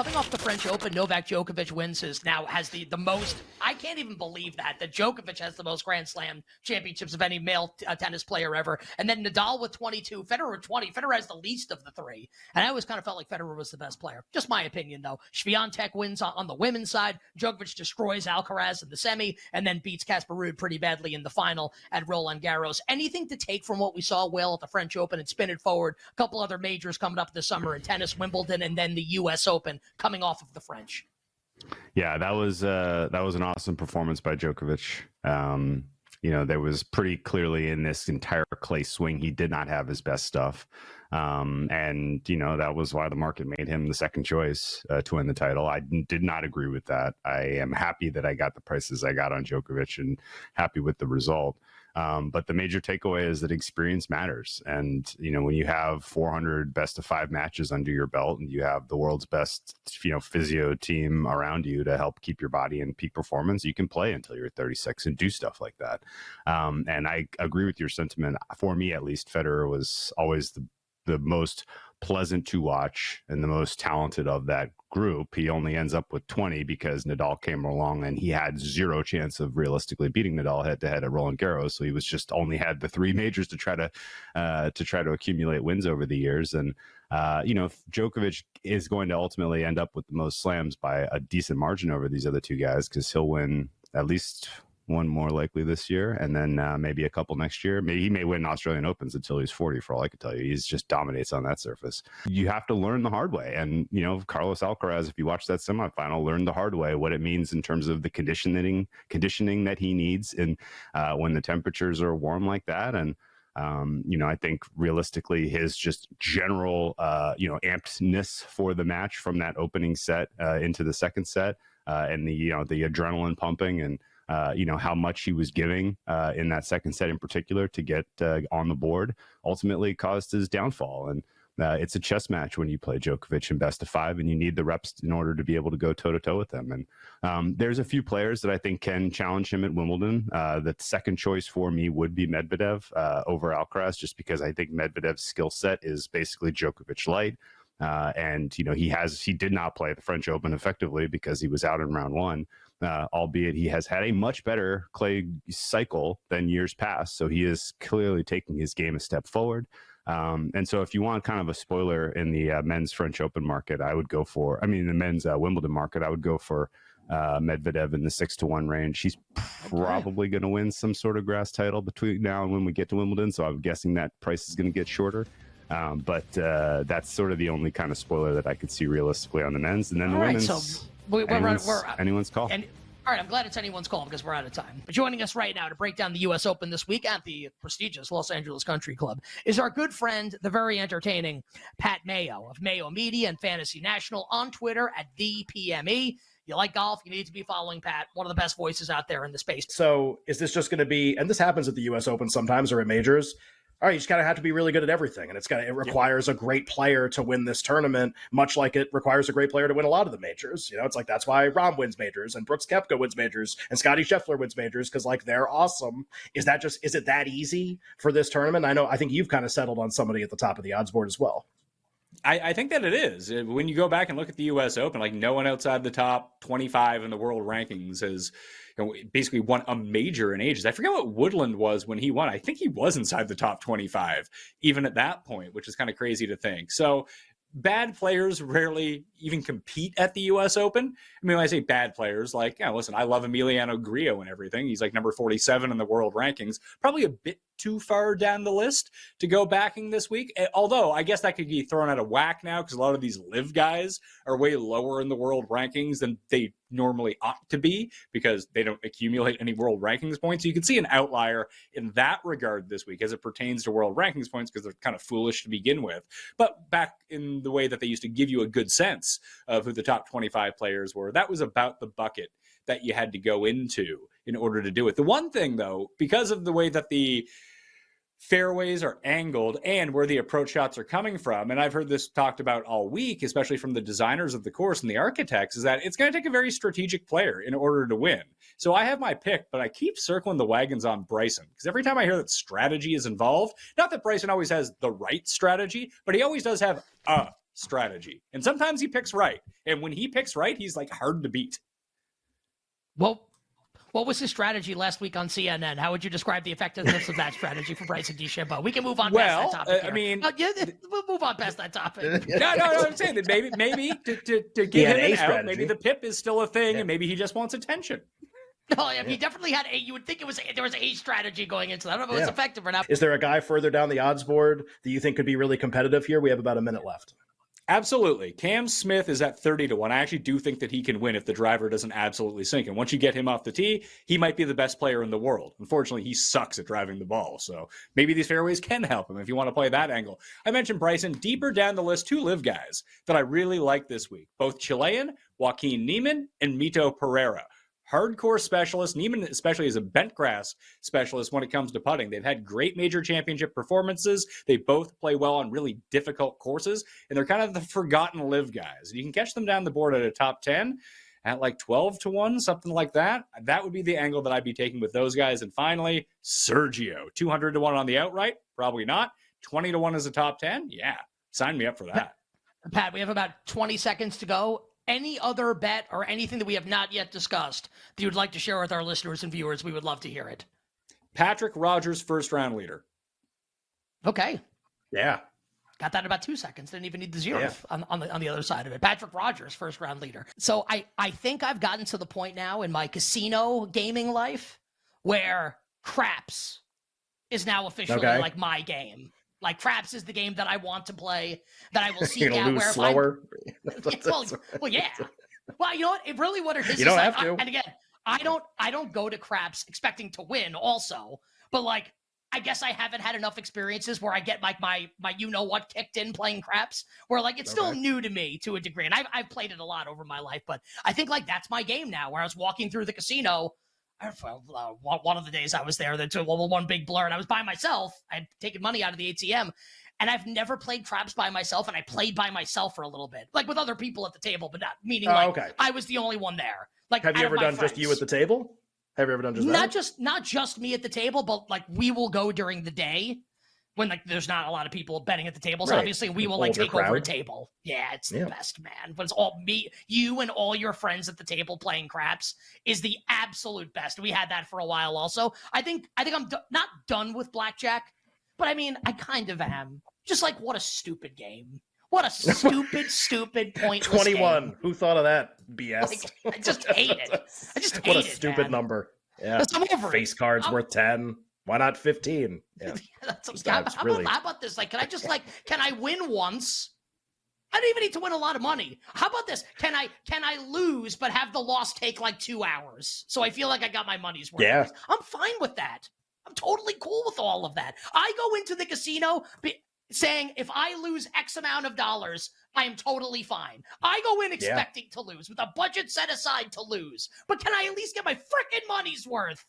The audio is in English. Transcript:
coming off the French Open, Novak Djokovic has the most. I can't even believe that Djokovic has the most Grand Slam championships of any male tennis player ever. And then Nadal with 22, Federer with 20. Federer has the least of the three. And I always kind of felt like Federer was the best player. Just my opinion, though. Swiatek wins on the women's side. Djokovic destroys Alcaraz in the semi and then beats Casper Ruud pretty badly in the final at Roland Garros. Anything to take from what we saw, Will, at the French Open and spin it forward? A couple other majors coming up this summer in tennis, Wimbledon, and then the U.S. Open coming off of the French. Yeah, that was an awesome performance by Djokovic. There was pretty clearly in this entire clay swing, he did not have his best stuff. That was why the market made him the second choice to win the title. I did not agree with that. I am happy that I got the prices I got on Djokovic and happy with the result. But the major takeaway is that experience matters. And, when you have 400 best of 5 matches under your belt and you have the world's best, physio team around you to help keep your body in peak performance, you can play until you're 36 and do stuff like that. And I agree with your sentiment. For me, at least, Federer was always the most pleasant to watch and the most talented of that group. He only ends up with 20 because Nadal came along and he had zero chance of realistically beating Nadal head to head at Roland Garros. So he was just only had the 3 majors to try to accumulate wins over the years. And Djokovic is going to ultimately end up with the most slams by a decent margin over these other 2 guys, because he'll win at least one more likely this year, and then maybe a couple next year. Maybe he may win Australian Opens until he's 40, for all I could tell you. He's just dominates on that surface. You have to learn the hard way. And, Carlos Alcaraz, if you watch that semifinal, learned the hard way what it means in terms of the conditioning that he needs and when the temperatures are warm like that. And I think realistically his just general, ampedness for the match from that opening set into the second set and the adrenaline pumping and how much he was giving in that second set in particular to get on the board ultimately caused his downfall. And it's a chess match when you play Djokovic in best of 5, and you need the reps in order to be able to go toe-to-toe with them. And there's a few players that I think can challenge him at Wimbledon. The second choice for me would be Medvedev over Alcaraz, just because I think Medvedev's skill set is basically Djokovic light. He did not play the French Open effectively because he was out in round 1. Albeit he has had a much better clay cycle than years past. So he is clearly taking his game a step forward. And so if you want kind of a spoiler in the men's French Open market, the men's Wimbledon market, I would go for Medvedev in the 6-1 range. He's probably going to win some sort of grass title between now and when we get to Wimbledon. So I'm guessing that price is going to get shorter. But that's sort of the only kind of spoiler that I could see realistically on the men's. And then the women's. So we're anyone's call. All right, I'm glad it's anyone's call because we're out of time. But joining us right now to break down the U.S. Open this week at the prestigious Los Angeles Country Club is our good friend, the very entertaining Pat Mayo of Mayo Media and Fantasy National on Twitter at @ThePME. You like golf, you need to be following Pat, one of the best voices out there in the space. So is this just going to be, and this happens at the U.S. Open sometimes or at majors, all right, you just kind of have to be really good at everything. And it requires a great player to win this tournament, much like it requires a great player to win a lot of the majors. It's like, that's why Rahm wins majors and Brooks Koepka wins majors and Scottie Scheffler wins majors, because they're awesome. Is it that easy for this tournament? I think you've kind of settled on somebody at the top of the odds board as well. I think that it is. When you go back and look at the U.S. Open, no one outside the top 25 in the world rankings has basically won a major in ages. I forget what Woodland was when he won. I think he was inside the top 25, even at that point, which is kind of crazy to think. So bad players rarely even compete at the U.S. Open. When I say bad players, listen, I love Emiliano Grillo and everything. He's number 47 in the world rankings, probably a bit too far down the list to go backing this week. Although I guess that could be thrown out of whack now because a lot of these live guys are way lower in the world rankings than they normally ought to be because they don't accumulate any world rankings points. So you can see an outlier in that regard this week as it pertains to world rankings points because they're kind of foolish to begin with. But back in the way that they used to give you a good sense of who the top 25 players were, that was about the bucket that you had to go into in order to do it. The one thing, though, because of the way that the fairways are angled and where the approach shots are coming from, and I've heard this talked about all week, especially from the designers of the course and the architects, is that it's going to take a very strategic player in order to win. So I have my pick, but I keep circling the wagons on Bryson, because every time I hear that strategy is involved, not that Bryson always has the right strategy, but he always does have a strategy. And sometimes he picks right. And when he picks right, he's like hard to beat. Well, what was his strategy last week on CNN? How would you describe the effectiveness of that strategy for Bryson DeChambeau? We can move on past that topic. I mean, we'll move on past that topic. no, I'm saying that maybe to get him out, maybe the pip is still a thing, and maybe he just wants attention. No, I mean, he definitely had you would think there was a strategy going into that. I don't know if it was effective or not. Is there a guy further down the odds board that you think could be really competitive here? We have about a minute left. Absolutely. Cam Smith is at 30-1. I actually do think that he can win if the driver doesn't absolutely sink. And once you get him off the tee, he might be the best player in the world. Unfortunately, he sucks at driving the ball. So maybe these fairways can help him if you want to play that angle. I mentioned Bryson. Deeper down the list, 2 live guys that I really like this week. Both Chilean, Joaquin Niemann, and Mito Pereira. Hardcore specialist. Niemann especially is a bent grass specialist when it comes to putting. They've had great major championship performances. They both play well on really difficult courses, and they're kind of the forgotten live guys. You can catch them down the board at a top 10 at like 12-1, something like that. That would be the angle that I'd be taking with those guys. And finally, Sergio, 200-1 on the outright. Probably not. 20-1 as a top 10. Yeah, sign me up for that. Pat, we have about 20 seconds to go. Any other bet or anything that we have not yet discussed that you'd like to share with our listeners and viewers? We would love to hear it. Patrick Rogers, first round leader. Okay. Yeah. Got that in about 2 seconds. Didn't even need the zero on the other side of it. Patrick Rogers, first round leader. So I think I've gotten to the point now in my casino gaming life where craps is now officially like my game. Like craps is the game that I want to play, that I will seek out. Lose slower. Well, yeah. Well, you know what? What it is. You don't have to. And again, I don't go to craps expecting to win. Also, but like, I guess I haven't had enough experiences where I get like my what kicked in playing craps. Where like it's still new to me to a degree, and I've played it a lot over my life. But I think like that's my game now. Where I was walking through the casino. One of the days I was there, one big blur, and I was by myself. I had taken money out of the ATM, and I've never played craps by myself, and I played by myself for a little bit, like with other people at the table, but not meaning I was the only one there. Like, have you ever done just you at the table? Have you ever done just that? Not just me at the table, but like we will go during the day when like there's not a lot of people betting at the table. So obviously we will like take over a table. Yeah, it's the best, man. But it's all me, you and all your friends at the table playing craps is the absolute best. We had that for a while also. I think I'm not done with blackjack, but I mean, I kind of am. Just like, what a stupid game. What a stupid, pointless 21. game. Who thought of that BS? Like, I just hate it. What a stupid number. Yeah. Face cards worth 10. Why not 15? Yeah. How about this? Like, can I win once? I don't even need to win a lot of money. How about this? Can I lose but have the loss take like 2 hours? So I feel like I got my money's worth. Yeah. I'm fine with that. I'm totally cool with all of that. I go into the casino saying if I lose X amount of dollars, I am totally fine. I go in expecting to lose with a budget set aside to lose. But can I at least get my freaking money's worth?